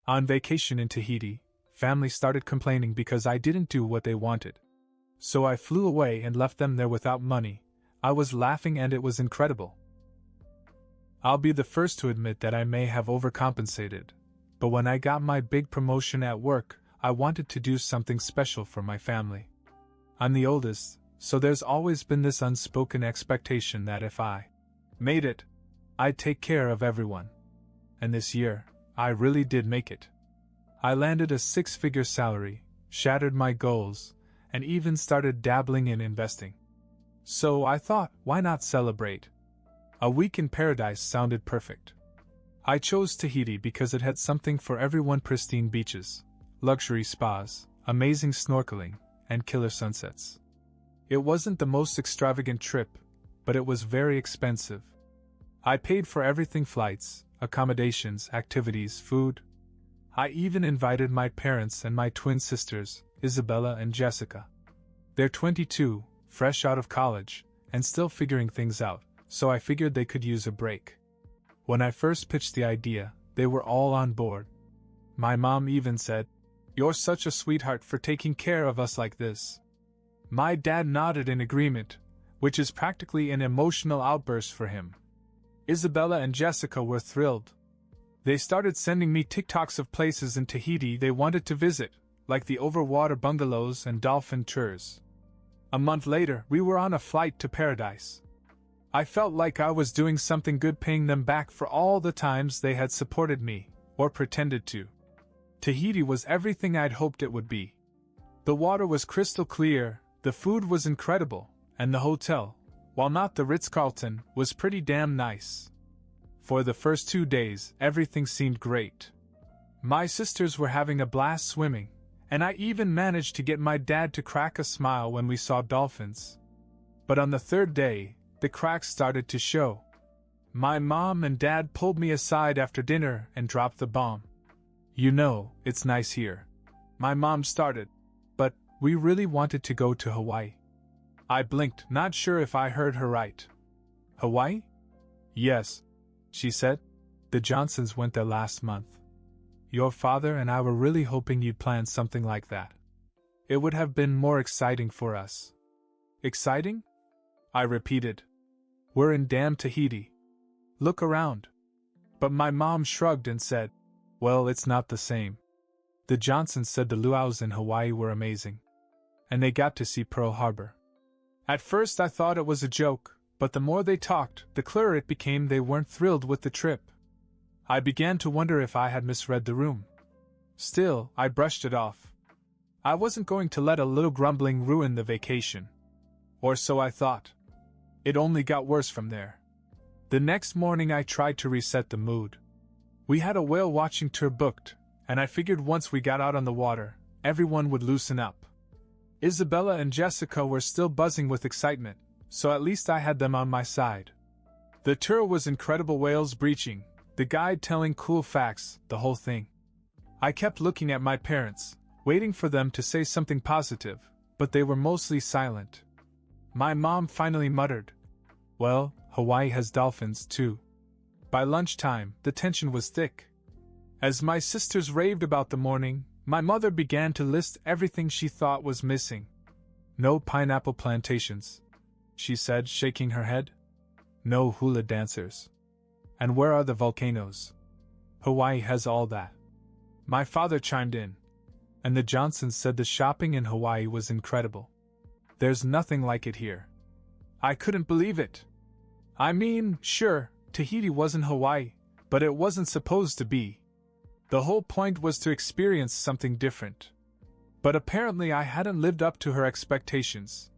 On vacation in Tahiti, family started complaining because I didn't do what they wanted. So I flew away and left them there without money. I was laughing and it was incredible. I'll be the first to admit that I may have overcompensated, but when I got my big promotion at work, I wanted to do something special for my family. I'm the oldest, so there's always been this unspoken expectation that if I made it, I'd take care of everyone. And this year, I really did make it. I landed a 6-figure salary, shattered my goals, and even started dabbling in investing. So I thought, why not celebrate? A week in paradise sounded perfect. I chose Tahiti because it had something for everyone: pristine beaches, luxury spas, amazing snorkeling, and killer sunsets. It wasn't the most extravagant trip, but it was very expensive. I paid for everything: flights, accommodations, activities, food. I even invited my parents and my twin sisters, Isabella and Jessica. They're 22, fresh out of college, and still figuring things out, so I figured they could use a break. When I first pitched the idea, they were all on board. My mom even said, "You're such a sweetheart for taking care of us like this." My dad nodded in agreement, which is practically an emotional outburst for him. Isabella and Jessica were thrilled. They started sending me TikToks of places in Tahiti they wanted to visit, like the overwater bungalows and dolphin tours. A month later, we were on a flight to paradise. I felt like I was doing something good, paying them back for all the times they had supported me, or pretended to. Tahiti was everything I'd hoped it would be. The water was crystal clear, the food was incredible, and the hotel, while not the Ritz-Carlton, was pretty damn nice. For the first 2 days, everything seemed great. My sisters were having a blast swimming, and I even managed to get my dad to crack a smile when we saw dolphins. But on the 3rd day, the cracks started to show. My mom and dad pulled me aside after dinner and dropped the bomb. "You know, it's nice here," my mom started, "but we really wanted to go to Hawaii." I blinked, not sure if I heard her right. "Hawaii?" "Yes," she said. "The Johnsons went there last month. Your father and I were really hoping you'd plan something like that. It would have been more exciting for us." "Exciting?" I repeated. "We're in damn Tahiti. Look around." But my mom shrugged and said, "Well, it's not the same." The Johnsons said the luau's in Hawaii were amazing. And they got to see Pearl Harbor. At first I thought it was a joke, but the more they talked, the clearer it became they weren't thrilled with the trip. I began to wonder if I had misread the room. Still, I brushed it off. I wasn't going to let a little grumbling ruin the vacation. Or so I thought. It only got worse from there. The next morning I tried to reset the mood. We had a whale watching tour booked, and I figured once we got out on the water, everyone would loosen up. Isabella and Jessica were still buzzing with excitement, so at least I had them on my side. The tour was incredible: whales breaching, the guide telling cool facts, the whole thing. I kept looking at my parents, waiting for them to say something positive, but they were mostly silent. My mom finally muttered, "Well, Hawaii has dolphins too." By lunchtime, the tension was thick. As my sisters raved about the morning, my mother began to list everything she thought was missing. "No pineapple plantations," she said, shaking her head. "No hula dancers. And where are the volcanoes? Hawaii has all that." My father chimed in. And the Johnsons said the shopping in Hawaii was incredible. "There's nothing like it here." I couldn't believe it. I mean, sure, Tahiti wasn't Hawaii, but it wasn't supposed to be. The whole point was to experience something different. But apparently I hadn't lived up to her expectations.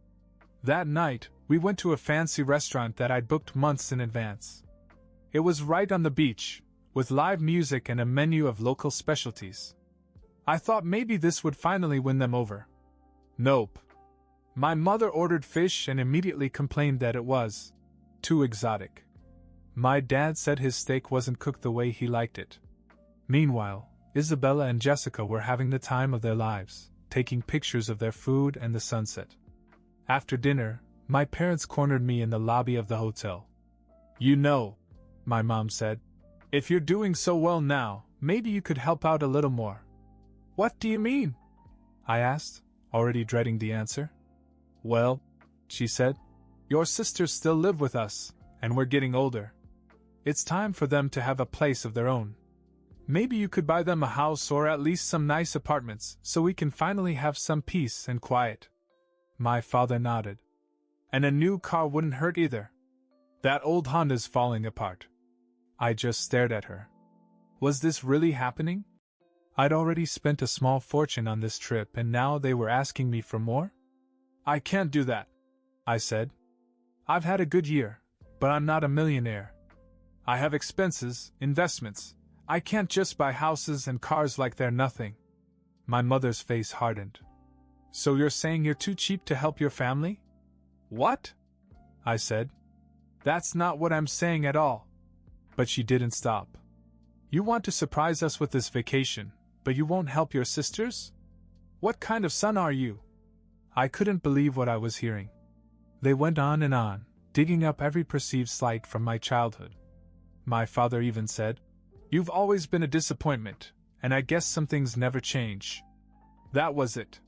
That night, we went to a fancy restaurant that I'd booked months in advance. It was right on the beach, with live music and a menu of local specialties. I thought maybe this would finally win them over. Nope. My mother ordered fish and immediately complained that it was too exotic. My dad said his steak wasn't cooked the way he liked it. Meanwhile, Isabella and Jessica were having the time of their lives, taking pictures of their food and the sunset. After dinner, my parents cornered me in the lobby of the hotel. "You know," my mom said, "if you're doing so well now, Maybe you could help out a little more." "What do you mean?" I asked, already dreading the answer. "Well," she said, "your sisters still live with us, and we're getting older. It's time for them to have a place of their own. Maybe you could buy them a house or at least some nice apartments so we can finally have some peace and quiet." My father nodded. "And a new car wouldn't hurt either. That old Honda's falling apart." I just stared at her. Was this really happening? I'd already spent a small fortune on this trip and now they were asking me for more? "I can't do that," I said. "I've had a good year, but I'm not a millionaire. I have expenses, investments. I can't just buy houses and cars like they're nothing." My mother's face hardened. "So you're saying you're too cheap to help your family?" "What?" I said. "That's not what I'm saying at all." But she didn't stop. "You want to surprise us with this vacation, but you won't help your sisters? What kind of son are you?" I couldn't believe what I was hearing. They went on, digging up every perceived slight from my childhood. My father even said, "You've always been a disappointment, and I guess some things never change." That was it.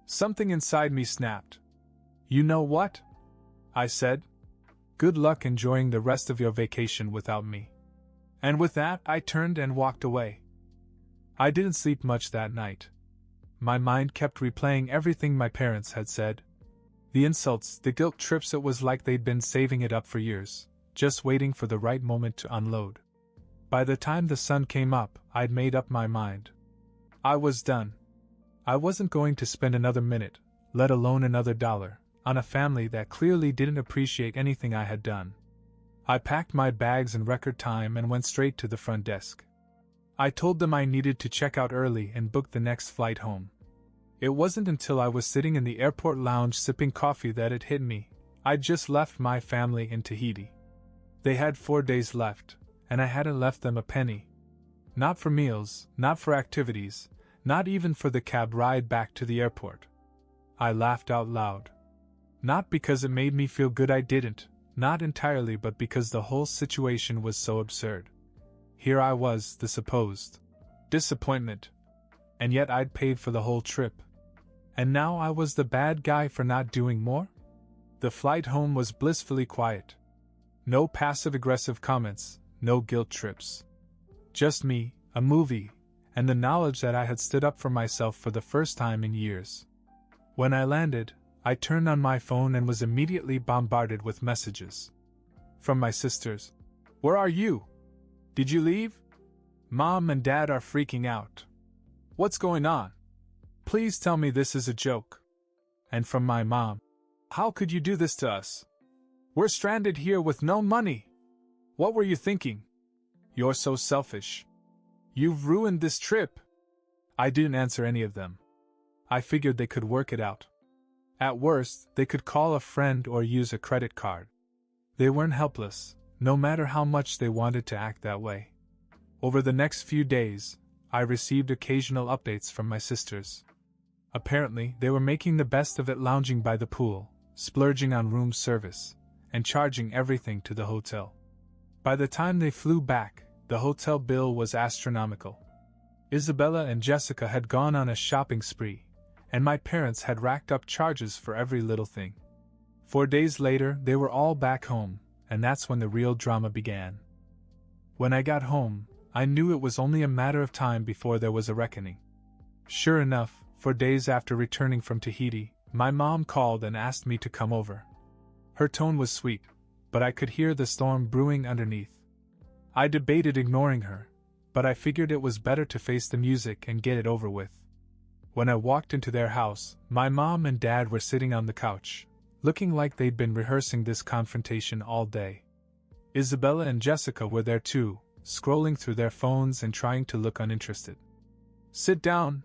Something inside me snapped. "You know what?" I said. "Good luck enjoying the rest of your vacation without me." And with that, I turned and walked away. I didn't sleep much that night. My mind kept replaying everything my parents had said. The insults, the guilt trips, it was like they'd been saving it up for years, just waiting for the right moment to unload. By the time the sun came up, I'd made up my mind. I was done. I wasn't going to spend another minute, let alone another dollar, on a family that clearly didn't appreciate anything I had done. I packed my bags in record time and went straight to the front desk. I told them I needed to check out early and book the next flight home. It wasn't until I was sitting in the airport lounge sipping coffee that it hit me. I'd just left my family in Tahiti. They had 4 days left, and I hadn't left them a penny. Not for meals, not for activities, not even for the cab ride back to the airport. I laughed out loud. Not because it made me feel good, I didn't, not entirely, but because the whole situation was so absurd. Here I was, the supposed disappointment, and yet I'd paid for the whole trip. And now I was the bad guy for not doing more? The flight home was blissfully quiet. No passive-aggressive comments, no guilt trips. Just me, a movie, and the knowledge that I had stood up for myself for the first time in years. When I landed, I turned on my phone and was immediately bombarded with messages. From my sisters. "Where are you? Did you leave? Mom and Dad are freaking out. What's going on? Please tell me this is a joke." And from my mom. "How could you do this to us? We're stranded here with no money. What were you thinking? You're so selfish. You've ruined this trip." I didn't answer any of them. I figured they could work it out. At worst, they could call a friend or use a credit card. They weren't helpless, no matter how much they wanted to act that way. Over the next few days, I received occasional updates from my sisters. Apparently, they were making the best of it, lounging by the pool, splurging on room service, and charging everything to the hotel. By the time they flew back, the hotel bill was astronomical. Isabella and Jessica had gone on a shopping spree, and my parents had racked up charges for every little thing. 4 days later, they were all back home, and that's when the real drama began. When I got home, I knew it was only a matter of time before there was a reckoning. Sure enough, 4 days after returning from Tahiti, my mom called and asked me to come over. Her tone was sweet, but I could hear the storm brewing underneath. I debated ignoring her, but I figured it was better to face the music and get it over with. When I walked into their house, my mom and dad were sitting on the couch, looking like they'd been rehearsing this confrontation all day. Isabella and Jessica were there too, scrolling through their phones and trying to look uninterested. "Sit down,"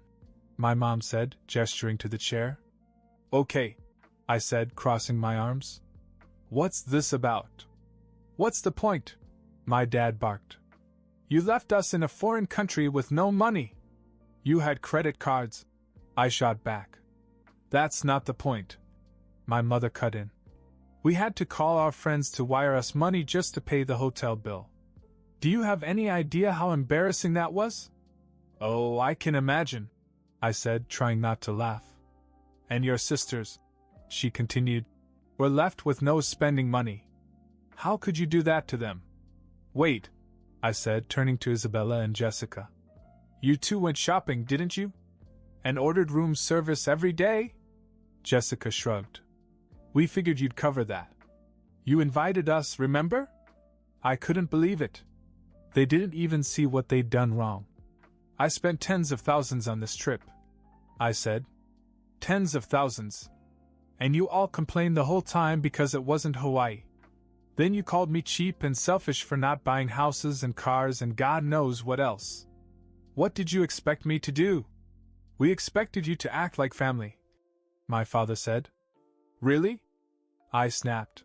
my mom said, gesturing to the chair. "Okay," I said, crossing my arms. "What's this about? What's the point?" my dad barked. "You left us in a foreign country with no money. You had credit cards," I shot back. "That's not the point," my mother cut in. "We had to call our friends to wire us money just to pay the hotel bill. Do you have any idea how embarrassing that was? Oh, I can imagine, I said, trying not to laugh. And your sisters, she continued, were left with no spending money. How could you do that to them? Wait, I said, turning to Isabella and Jessica. You two went shopping, didn't you? And ordered room service every day? Jessica shrugged. We figured you'd cover that. You invited us, remember? I couldn't believe it. They didn't even see what they'd done wrong. I spent tens of thousands on this trip, I said. Tens of thousands. And you all complained the whole time because it wasn't Hawaii. Then you called me cheap and selfish for not buying houses and cars and God knows what else. What did you expect me to do? We expected you to act like family, my father said. Really? I snapped.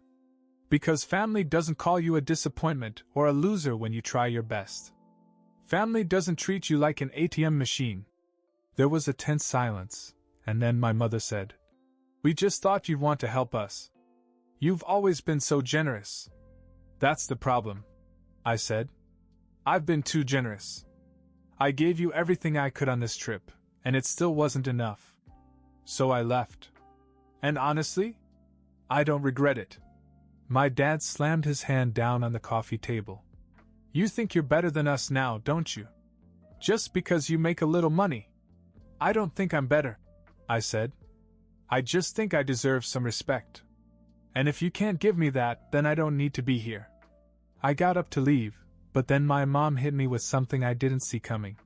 Because family doesn't call you a disappointment or a loser when you try your best. Family doesn't treat you like an ATM machine. There was a tense silence, and then my mother said, We just thought you'd want to help us. You've always been so generous. That's the problem, I said. I've been too generous. I gave you everything I could on this trip, and it still wasn't enough. So I left. And honestly, I don't regret it. My dad slammed his hand down on the coffee table. You think you're better than us now, don't you? Just because you make a little money. I don't think I'm better, I said. I just think I deserve some respect. And if you can't give me that, then I don't need to be here. I got up to leave, but then my mom hit me with something I didn't see coming.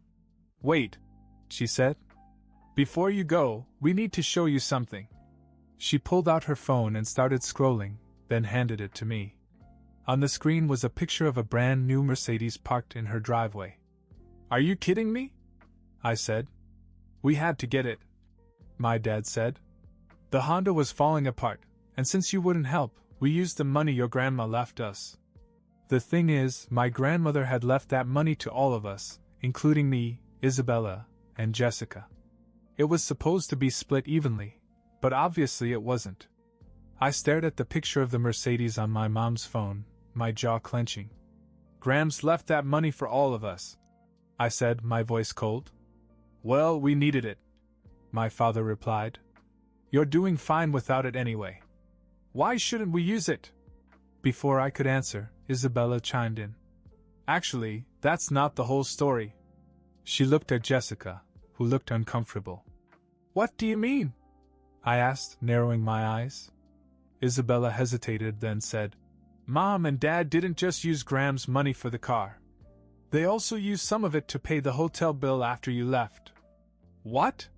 Wait, she said. Before you go, we need to show you something. She pulled out her phone and started scrolling, then handed it to me. On the screen was a picture of a brand new Mercedes parked in her driveway. Are you kidding me? I said. We had to get it, my dad said. The Honda was falling apart, and since you wouldn't help, we used the money your grandma left us. The thing is, my grandmother had left that money to all of us, including me, Isabella, and Jessica. It was supposed to be split evenly, but obviously it wasn't. I stared at the picture of the Mercedes on my mom's phone, my jaw clenching. Grams left that money for all of us, I said, my voice cold. Well, we needed it, my father replied. You're doing fine without it anyway. Why shouldn't we use it? Before I could answer, Isabella chimed in. Actually, that's not the whole story. She looked at Jessica, who looked uncomfortable. What do you mean? I asked, narrowing my eyes. Isabella hesitated, then said, Mom and Dad didn't just use Graham's money for the car. They also used some of it to pay the hotel bill after you left. What?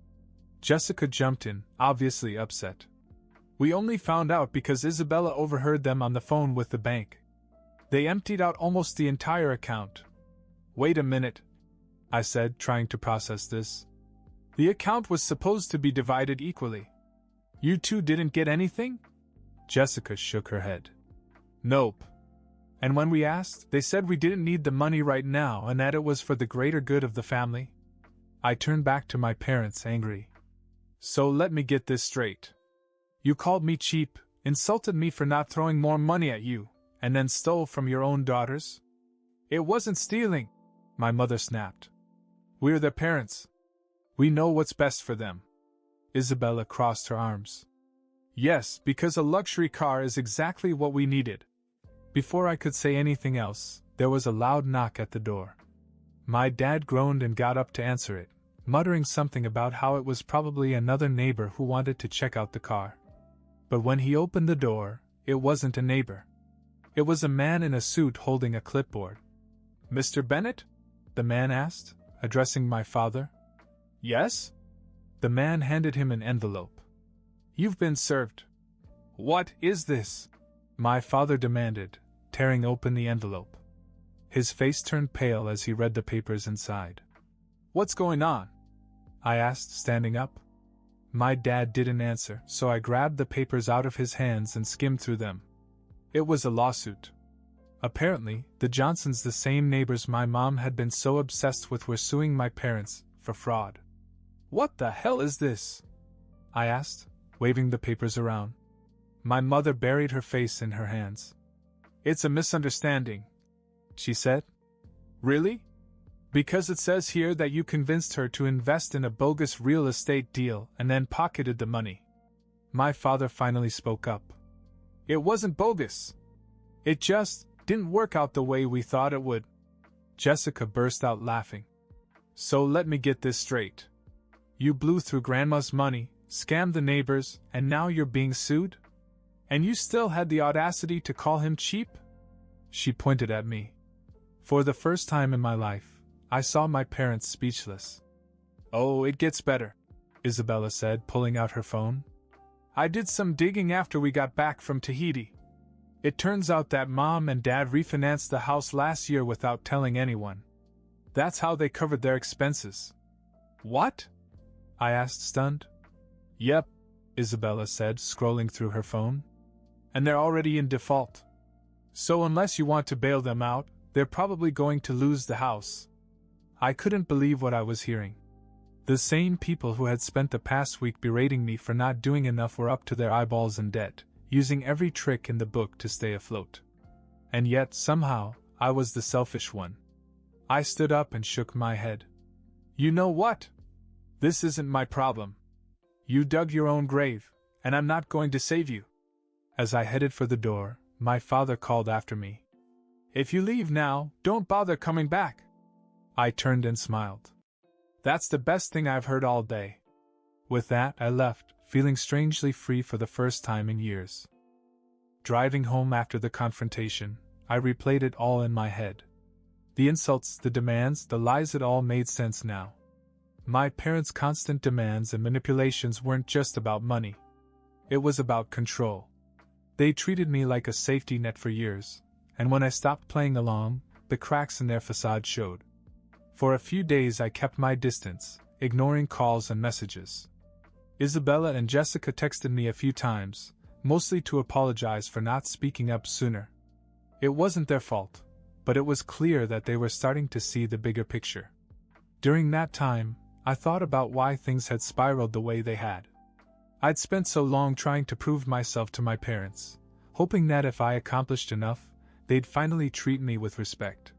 Jessica jumped in, obviously upset. We only found out because Isabella overheard them on the phone with the bank. They emptied out almost the entire account. Wait a minute, I said, trying to process this. The account was supposed to be divided equally. You two didn't get anything? Jessica shook her head. Nope. And when we asked, they said we didn't need the money right now and that it was for the greater good of the family. I turned back to my parents, angry. So let me get this straight. You called me cheap, insulted me for not throwing more money at you, and then stole from your own daughters? It wasn't stealing, my mother snapped. We're their parents. We know what's best for them. Isabella crossed her arms. Yes, because a luxury car is exactly what we needed. Before I could say anything else, there was a loud knock at the door. My dad groaned and got up to answer it, muttering something about how it was probably another neighbor who wanted to check out the car. But when he opened the door, it wasn't a neighbor. It was a man in a suit holding a clipboard. Mr. Bennett? The man asked, addressing my father. Yes? The man handed him an envelope. You've been served. What is this? My father demanded, tearing open the envelope. His face turned pale as he read the papers inside. What's going on? I asked, standing up. My dad didn't answer, so I grabbed the papers out of his hands and skimmed through them. It was a lawsuit. Apparently, the Johnsons, the same neighbors my mom had been so obsessed with, were suing my parents for fraud. What the hell is this? I asked, waving the papers around. My mother buried her face in her hands. It's a misunderstanding, she said. Really? Because it says here that you convinced her to invest in a bogus real estate deal and then pocketed the money. My father finally spoke up. It wasn't bogus. It just didn't work out the way we thought it would. Jessica burst out laughing. So let me get this straight. You blew through Grandma's money, scammed the neighbors, and now you're being sued? And you still had the audacity to call him cheap? She pointed at me. For the first time in my life, I saw my parents speechless. Oh, it gets better, Isabella said, pulling out her phone. I did some digging after we got back from Tahiti. It turns out that Mom and Dad refinanced the house last year without telling anyone. That's how they covered their expenses. What? I asked, stunned. Yep, Isabella said, scrolling through her phone. And they're already in default. So unless you want to bail them out, they're probably going to lose the house. I couldn't believe what I was hearing. The same people who had spent the past week berating me for not doing enough were up to their eyeballs in debt, using every trick in the book to stay afloat. And yet, somehow, I was the selfish one. I stood up and shook my head. You know what? This isn't my problem. You dug your own grave, and I'm not going to save you. As I headed for the door, my father called after me. If you leave now, don't bother coming back. I turned and smiled. That's the best thing I've heard all day. With that, I left, feeling strangely free for the first time in years. Driving home after the confrontation, I replayed it all in my head. The insults, the demands, the lies, it all made sense now. My parents' constant demands and manipulations weren't just about money. It was about control. They treated me like a safety net for years, and when I stopped playing along, the cracks in their facade showed. For a few days I kept my distance, ignoring calls and messages. Isabella and Jessica texted me a few times, mostly to apologize for not speaking up sooner. It wasn't their fault, but it was clear that they were starting to see the bigger picture. During that time, I thought about why things had spiraled the way they had. I'd spent so long trying to prove myself to my parents, hoping that if I accomplished enough, they'd finally treat me with respect.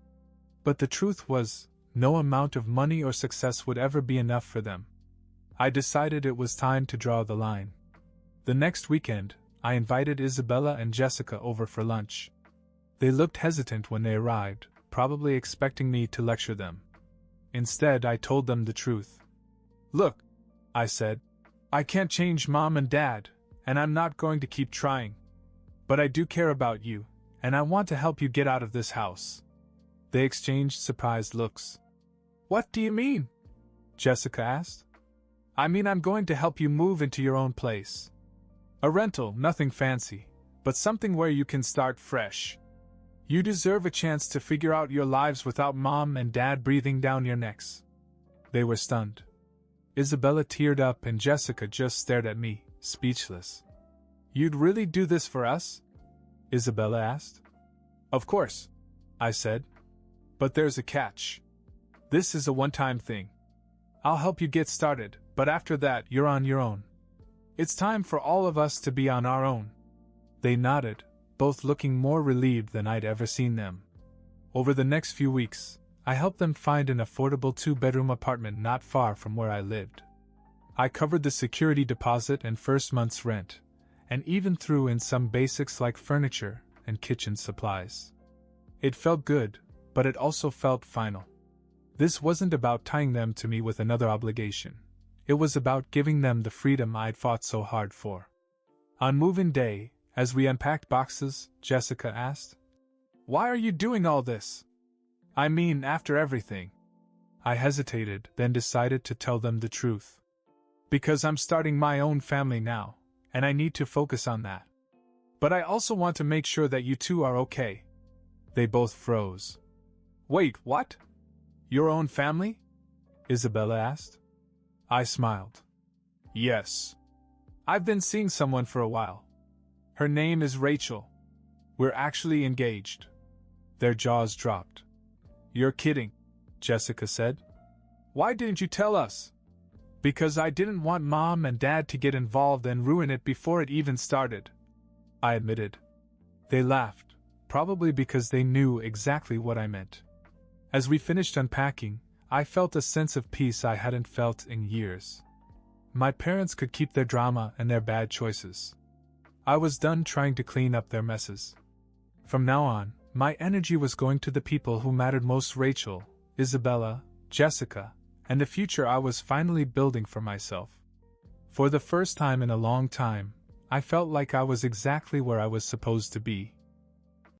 But the truth was, no amount of money or success would ever be enough for them. I decided it was time to draw the line. The next weekend, I invited Isabella and Jessica over for lunch. They looked hesitant when they arrived, probably expecting me to lecture them. Instead, I told them the truth. Look, I said, I can't change Mom and Dad, and I'm not going to keep trying. But I do care about you, and I want to help you get out of this house. They exchanged surprised looks. What do you mean? Jessica asked. I mean, I'm going to help you move into your own place. A rental, nothing fancy, but something where you can start fresh. You deserve a chance to figure out your lives without Mom and Dad breathing down your necks. They were stunned. Isabella teared up and Jessica just stared at me, speechless. You'd really do this for us? Isabella asked. Of course, I said. But there's a catch. This is a one-time thing. I'll help you get started, but after that, you're on your own. It's time for all of us to be on our own. They nodded, both looking more relieved than I'd ever seen them. Over the next few weeks, I helped them find an affordable 2-bedroom apartment not far from where I lived. I covered the security deposit and first month's rent, and even threw in some basics like furniture and kitchen supplies. It felt good, but it also felt final. This wasn't about tying them to me with another obligation. It was about giving them the freedom I'd fought so hard for. On move-in day, as we unpacked boxes, Jessica asked, "Why are you doing all this? I mean, after everything." I hesitated, then decided to tell them the truth. Because I'm starting my own family now, and I need to focus on that. But I also want to make sure that you two are okay. They both froze. Wait, what? Your own family? Isabella asked. I smiled. Yes. I've been seeing someone for a while. Her name is Rachel. We're actually engaged. Their jaws dropped. You're kidding, Jessica said. Why didn't you tell us? Because I didn't want Mom and Dad to get involved and ruin it before it even started, I admitted. They laughed, probably because they knew exactly what I meant. As we finished unpacking, I felt a sense of peace I hadn't felt in years. My parents could keep their drama and their bad choices. I was done trying to clean up their messes. From now on, my energy was going to the people who mattered most: Rachel, Isabella, Jessica, and the future I was finally building for myself. For the first time in a long time, I felt like I was exactly where I was supposed to be.